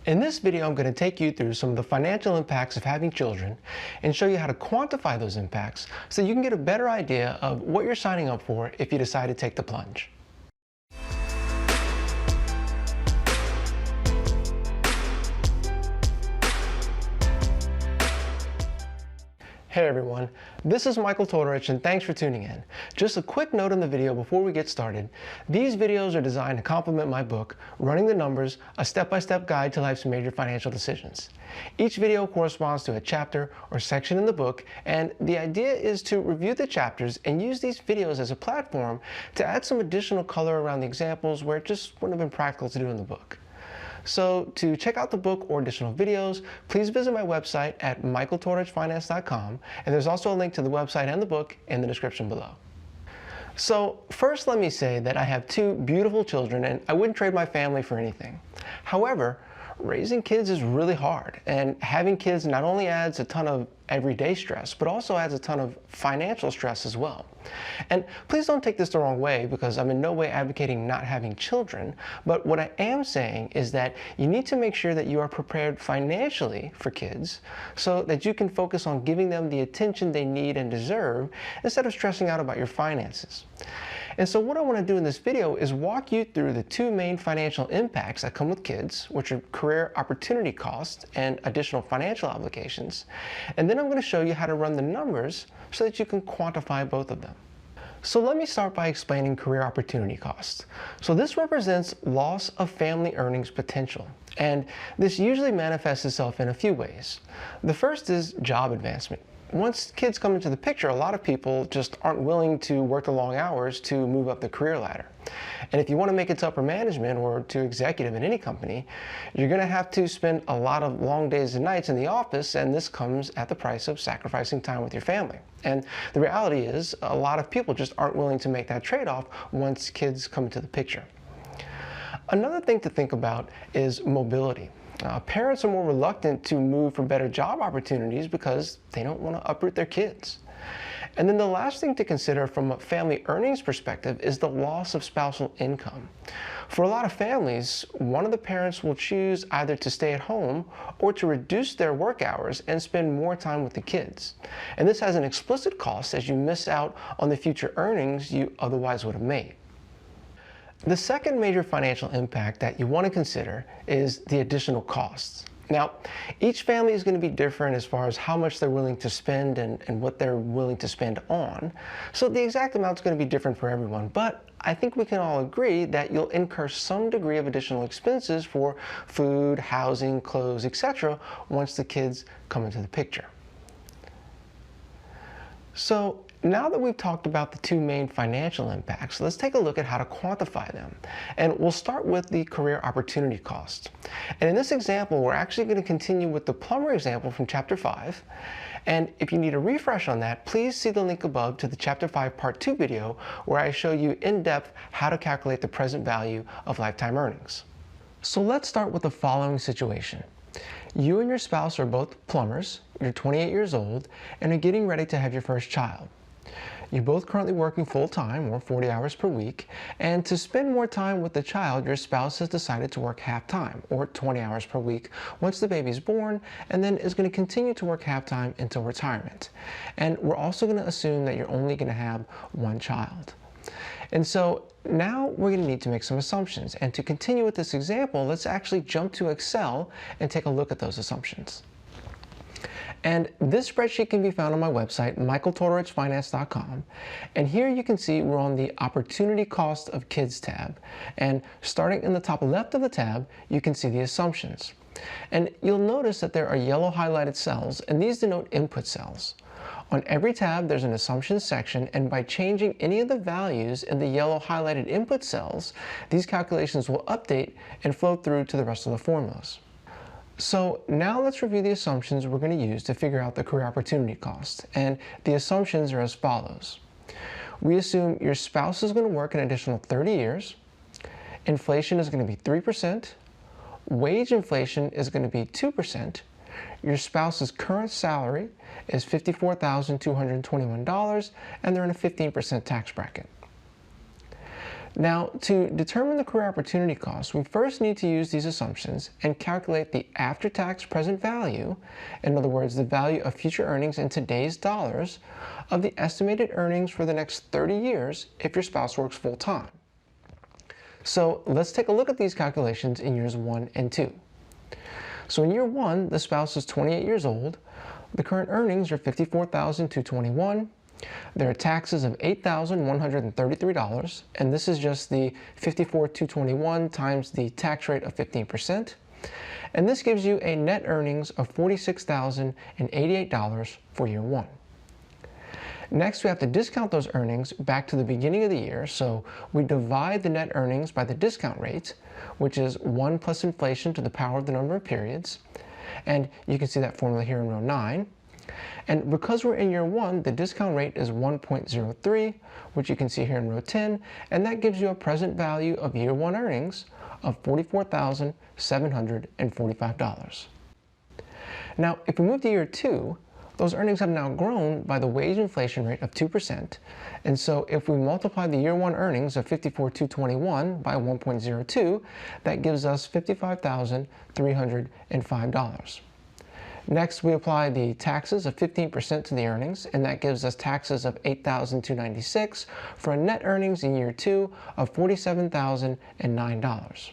In this video, I'm going to take you through some of the financial impacts of having children and show you how to quantify those impacts so you can get a better idea of what you're signing up for if you decide to take the plunge. Hey everyone, this is Michael Tortorich and thanks for tuning in. Just a quick note on the video before we get started. These videos are designed to complement my book, Running the Numbers, a step-by-step guide to life's major financial decisions. Each video corresponds to a chapter or section in the book, and the idea is to review the chapters and use these videos as a platform to add some additional color around the examples where it just wouldn't have been practical to do in the book. So to check out the book or additional videos, please visit my website at michaeltortorichfinance.com, and there's also a link to the website and the book in the description below. So first, let me say that I have two beautiful children and I wouldn't trade my family for anything. However, raising kids is really hard, and having kids not only adds a ton of everyday stress, but also adds a ton of financial stress as well. And please don't take this the wrong way, because I'm in no way advocating not having children, but what I am saying is that you need to make sure that you are prepared financially for kids so that you can focus on giving them the attention they need and deserve instead of stressing out about your finances. And so what I want to do in this video is walk you through the two main financial impacts that come with kids, which are career opportunity costs and additional financial obligations. And then I'm going to show you how to run the numbers so that you can quantify both of them. So let me start by explaining career opportunity costs. So this represents loss of family earnings potential. And this usually manifests itself in a few ways. The first is job advancement. Once kids come into the picture, a lot of people just aren't willing to work the long hours to move up the career ladder. And if you want to make it to upper management or to executive in any company, you're going to have to spend a lot of long days and nights in the office, and this comes at the price of sacrificing time with your family. And the reality is, a lot of people just aren't willing to make that trade-off once kids come into the picture. Another thing to think about is mobility. Parents are more reluctant to move for better job opportunities because they don't want to uproot their kids. And then the last thing to consider from a family earnings perspective is the loss of spousal income. For a lot of families, one of the parents will choose either to stay at home or to reduce their work hours and spend more time with the kids. And this has an explicit cost as you miss out on the future earnings you otherwise would have made. The second major financial impact that you want to consider is the additional costs. Now, each family is going to be different as far as how much they're willing to spend and what they're willing to spend on. So the exact amount is going to be different for everyone, but I think we can all agree that you'll incur some degree of additional expenses for food, housing, clothes, etc. once the kids come into the picture. So now that we've talked about the two main financial impacts, let's take a look at how to quantify them. And we'll start with the career opportunity cost. And in this example, we're actually going to continue with the plumber example from Chapter 5. And if you need a refresh on that, please see the link above to the Chapter 5 Part 2 video where I show you in depth how to calculate the present value of lifetime earnings. So let's start with the following situation. You and your spouse are both plumbers, you're 28 years old, and are getting ready to have your first child. You're both currently working full-time, or 40 hours per week, and to spend more time with the child, your spouse has decided to work half-time, or 20 hours per week, once the baby's born, and then is going to continue to work half-time until retirement. And we're also going to assume that you're only going to have one child. And so now we're going to need to make some assumptions. And to continue with this example, let's actually jump to Excel and take a look at those assumptions. And this spreadsheet can be found on my website, michaeltortorichfinance.com. And here you can see we're on the Opportunity Cost of Kids tab. And starting in the top left of the tab, you can see the assumptions. And you'll notice that there are yellow highlighted cells, and these denote input cells. On every tab, there's an assumptions section, and by changing any of the values in the yellow highlighted input cells, these calculations will update and flow through to the rest of the formulas. So now let's review the assumptions we're going to use to figure out the career opportunity cost. And the assumptions are as follows. We assume your spouse is going to work an additional 30 years, inflation is going to be 3%, wage inflation is going to be 2%, your spouse's current salary is $54,221, and they're in a 15% tax bracket. Now, to determine the career opportunity cost, we first need to use these assumptions and calculate the after-tax present value, in other words, the value of future earnings in today's dollars, of the estimated earnings for the next 30 years if your spouse works full-time. So let's take a look at these calculations in years 1 and 2. So in year 1, the spouse is 28 years old. The current earnings are $54,221. There are taxes of $8,133, and this is just the $54,221 times the tax rate of 15%. And this gives you a net earnings of $46,088 for year 1. Next, we have to discount those earnings back to the beginning of the year, so we divide the net earnings by the discount rate, which is 1 plus inflation to the power of the number of periods. And you can see that formula here in row 9. And because we're in year 1, the discount rate is 1.03, which you can see here in row 10, and that gives you a present value of year 1 earnings of $44,745. Now, if we move to year 2, those earnings have now grown by the wage inflation rate of 2%, and so if we multiply the year 1 earnings of $54,221 by 1.02, that gives us $55,305. Next, we apply the taxes of 15% to the earnings, and that gives us taxes of $8,296 for a net earnings in year 2 of $47,009.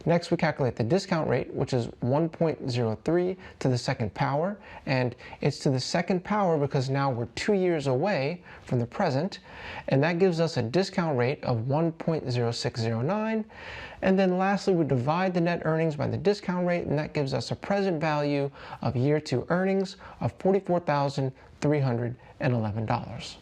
Next, we calculate the discount rate, which is 1.03 to the second power, and it's to the second power because now we're 2 years away from the present, and that gives us a discount rate of 1.0609. And then lastly, we divide the net earnings by the discount rate, and that gives us a present value of year 2 earnings of $44,311.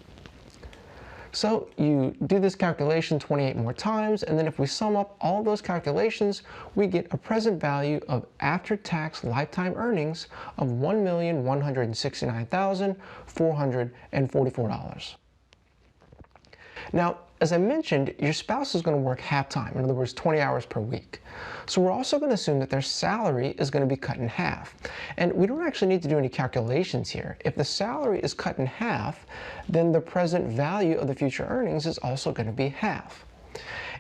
So you do this calculation 28 more times, and then if we sum up all those calculations, we get a present value of after-tax lifetime earnings of $1,169,444. Now, as I mentioned, your spouse is going to work half-time, in other words, 20 hours per week. So we're also going to assume that their salary is going to be cut in half. And we don't actually need to do any calculations here. If the salary is cut in half, then the present value of the future earnings is also going to be half.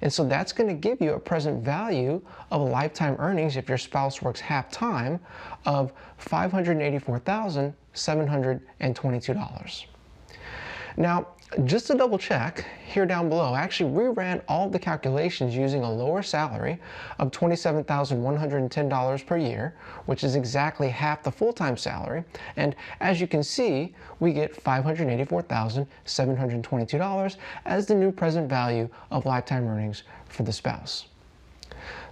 And so that's going to give you a present value of lifetime earnings if your spouse works half-time of $584,722. Now, just to double check, here down below, I actually reran all the calculations using a lower salary of $27,110 per year, which is exactly half the full-time salary. And as you can see, we get $584,722 as the new present value of lifetime earnings for the spouse.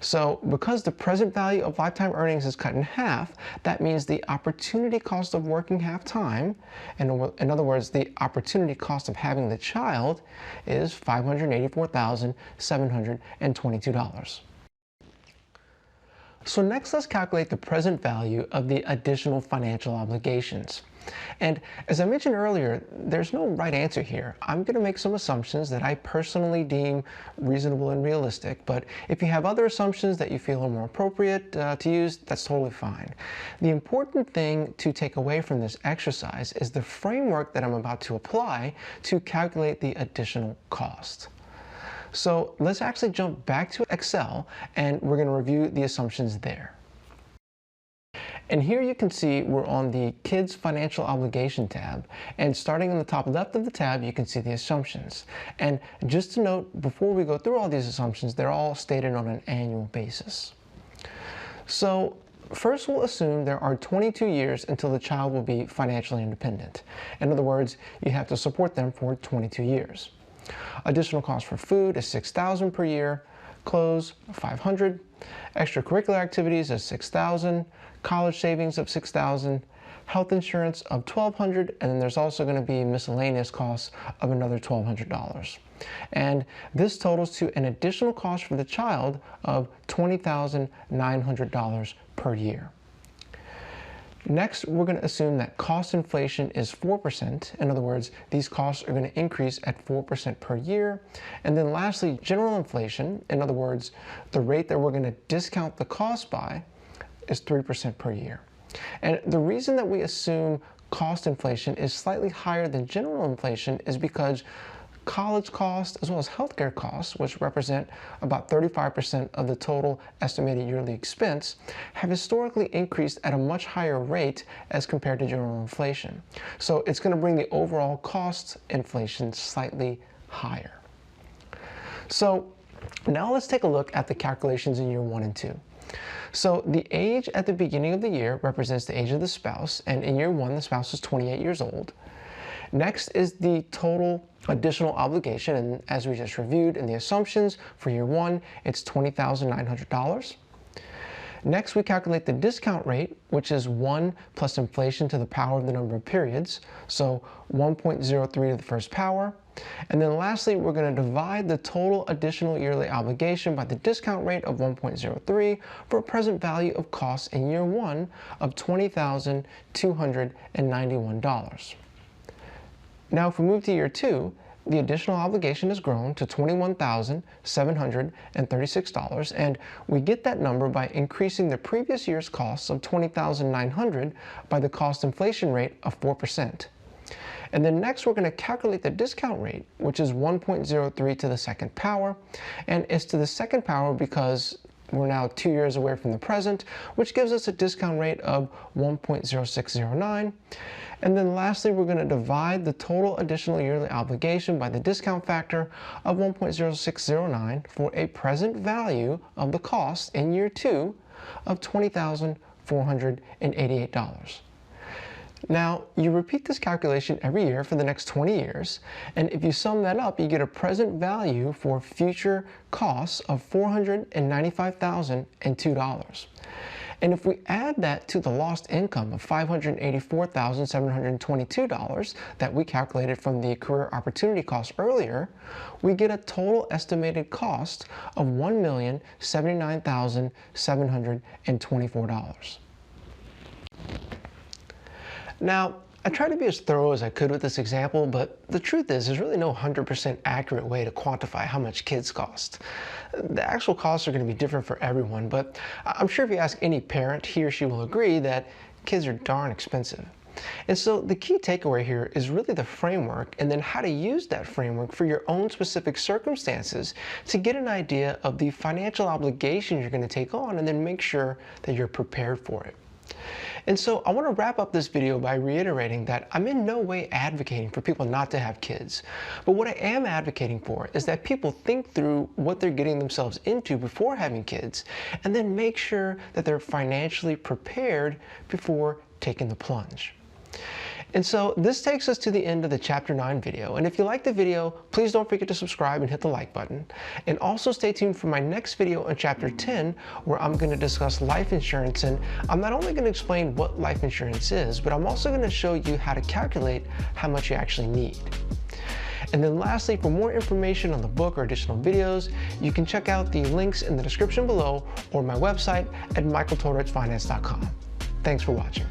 So because the present value of lifetime earnings is cut in half, that means the opportunity cost of working half-time, and in other words, the opportunity cost of having the child, is $584,722. So next, let's calculate the present value of the additional financial obligations. And as I mentioned earlier, there's no right answer here. I'm going to make some assumptions that I personally deem reasonable and realistic, but if you have other assumptions that you feel are more appropriate to use, that's totally fine. The important thing to take away from this exercise is the framework that I'm about to apply to calculate the additional cost. So let's actually jump back to Excel, and we're going to review the assumptions there. And here you can see we're on the Kids Financial Obligation tab, and starting in the top left of the tab, you can see the assumptions. And just to note, before we go through all these assumptions, they're all stated on an annual basis. So first, we'll assume there are 22 years until the child will be financially independent. In other words, you have to support them for 22 years. Additional cost for food is $6,000 per year, clothes $500, extracurricular activities is $6,000, college savings of $6,000, health insurance of $1,200, and then there's also going to be miscellaneous costs of another $1,200. And this totals to an additional cost for the child of $20,900 per year. Next, we're going to assume that cost inflation is 4%. In other words, these costs are going to increase at 4% per year. And then lastly, general inflation, in other words, the rate that we're going to discount the cost by, is 3% per year. And the reason that we assume cost inflation is slightly higher than general inflation is because college costs, as well as healthcare costs, which represent about 35% of the total estimated yearly expense, have historically increased at a much higher rate as compared to general inflation. So it's going to bring the overall cost inflation slightly higher. So now let's take a look at the calculations in year 1 and 2. So the age at the beginning of the year represents the age of the spouse, and in year 1, the spouse is 28 years old. Next is the total additional obligation, and as we just reviewed in the assumptions, for year 1, it's $20,900. Next, we calculate the discount rate, which is 1 plus inflation to the power of the number of periods, so 1.03 to the first power. And then lastly, we're going to divide the total additional yearly obligation by the discount rate of 1.03 for a present value of costs in year 1 of $20,291. Now, if we move to year 2, the additional obligation has grown to $21,736, and we get that number by increasing the previous year's costs of $20,900 by the cost inflation rate of 4%. And then next, we're going to calculate the discount rate, which is 1.03 to the second power, and it's to the second power because we're now 2 years away from the present, which gives us a discount rate of 1.0609. And then lastly, we're going to divide the total additional yearly obligation by the discount factor of 1.0609 for a present value of the cost in year 2 of $20,488. Now, you repeat this calculation every year for the next 20 years, and if you sum that up, you get a present value for future costs of $495,002. And if we add that to the lost income of $584,722 that we calculated from the career opportunity cost earlier, we get a total estimated cost of $1,079,724. Now, I tried to be as thorough as I could with this example, but the truth is there's really no 100% accurate way to quantify how much kids cost. The actual costs are going to be different for everyone, but I'm sure if you ask any parent, he or she will agree that kids are darn expensive. And so the key takeaway here is really the framework and then how to use that framework for your own specific circumstances to get an idea of the financial obligation you're going to take on and then make sure that you're prepared for it. And so I want to wrap up this video by reiterating that I'm in no way advocating for people not to have kids. But what I am advocating for is that people think through what they're getting themselves into before having kids and then make sure that they're financially prepared before taking the plunge. And so this takes us to the end of the Chapter 9 video. And if you liked the video, please don't forget to subscribe and hit the like button. And also stay tuned for my next video on Chapter 10, where I'm going to discuss life insurance. And I'm not only going to explain what life insurance is, but I'm also going to show you how to calculate how much you actually need. And then lastly, for more information on the book or additional videos, you can check out the links in the description below or my website at michaeltodorichfinance.com. Thanks for watching.